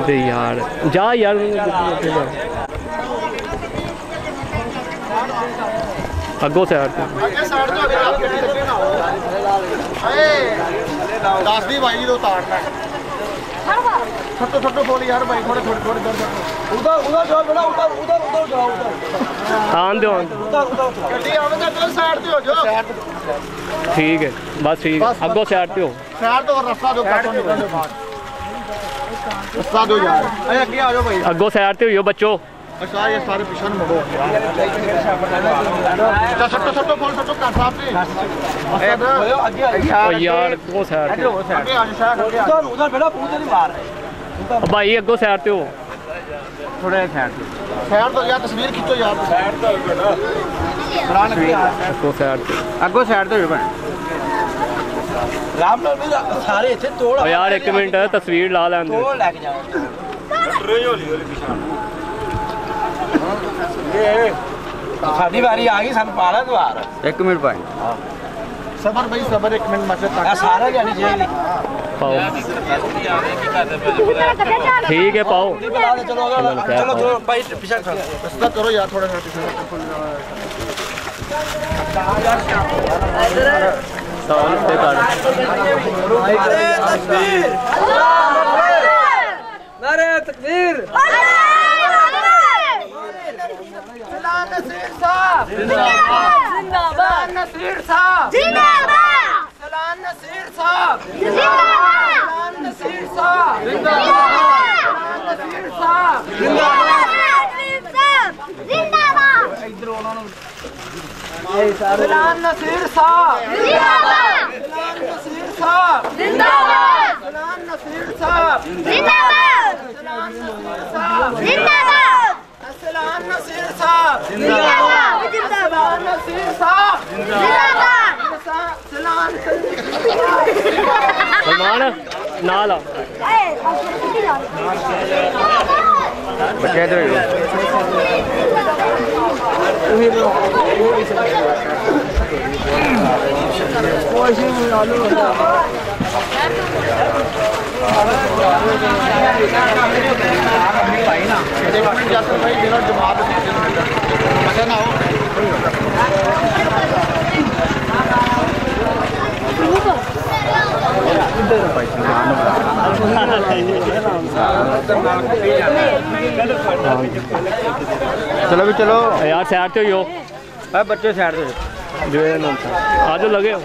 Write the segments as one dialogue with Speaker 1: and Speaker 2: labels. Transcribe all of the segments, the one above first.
Speaker 1: अबे यार जा यार, अगो से यार
Speaker 2: छोटो छोटो बोल यार भाई, थोड़े थोड़े थोड़े उधर उधर जाओ बेटा, उधर उधर उधर जाओ, उधर
Speaker 1: आन दो
Speaker 2: गड्डी आवेगा तो साइड पे हो जाओ।
Speaker 1: ठीक है बस ठीक है, अगो साइड पे हो,
Speaker 2: साइड तो रास्ता दो, रास्ता दो यार, अरे आगे आ जाओ भाई,
Speaker 1: अगो साइड पे हो बच्चों।
Speaker 2: अच्छा ये सारे पीछे मुड़ो छोटो छोटो बोल, छोटो कर साहब ने
Speaker 1: यार वो साइड पे
Speaker 2: उधर बेटा पूछे नहीं मार
Speaker 1: भाई, अगो साइड पे हो
Speaker 2: थोड़े साइड तो यार, तस्वीर खींचो यार, साइड तो बेटा
Speaker 1: अगो साइड पे,
Speaker 2: अगो साइड तो राम लाल भी सारे इथे तोड़
Speaker 1: यार। एक मिनट तस्वीर ला लें,
Speaker 2: तोड़ लेके जाओ साडी बारी आ गई, सन पाला द्वार। एक मिनट भाई, सबर भाई सबर, एक मिनट मत सारा जानी चाहिए
Speaker 1: पाओ। ठीक है पाओ,
Speaker 2: चलो चलो भाई पीछे रास्ता करो यार, थोड़ा सा
Speaker 1: नारे तकबीर,
Speaker 2: नसीर साहब जिंदाबाद, नसीर साहब जिंदाबाद, सलाम नसीर साहब जिंदाबाद, नसीर साहब जिंदाबाद, नसीर साहब जिंदाबाद, इधर उन्होंने सलाम नसीर साहब जिंदाबाद, सलाम नसीर साहब जिंदाबाद, सलाम नसीर साहब जिंदाबाद, सलाम नसीर साहब जिंदाबाद, सलाम नसीर साहब जिंदाबाद, जिंदाबाद नसीर साहब जिंदाबाद, सलाम
Speaker 1: सलमान नाल बच्चे तो
Speaker 2: चलो भी चलो
Speaker 1: यार, साइड पे हो
Speaker 2: बच्चे, साइड पे
Speaker 1: जो आज लगे हो।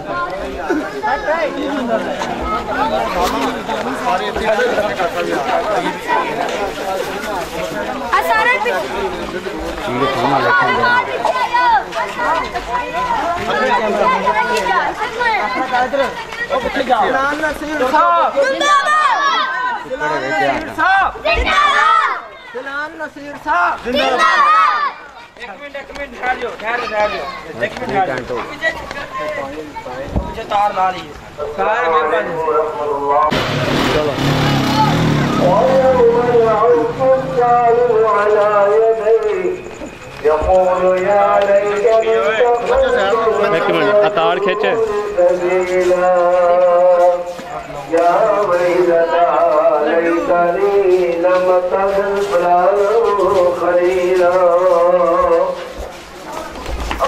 Speaker 2: सलाम नसीर साहब जिंदाबाद, सलाम नसीर साहब जिंदाबाद। एक मिनट ठहर जाओ, ठहर जाओ, एक मिनट ठहर जाओ, पीछे तार ला ली सारे मेरे पास।
Speaker 1: चलो एक मिनट, तार खींचे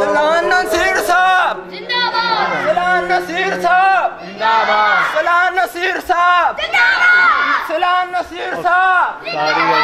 Speaker 2: सलाम नसीर साहब जिंदाबाद, सलाम नसीर साहब जिंदाबाद, सलाम नसीर साहब जिंदाबाद, सलाम नसीर साहब जिंदाबाद।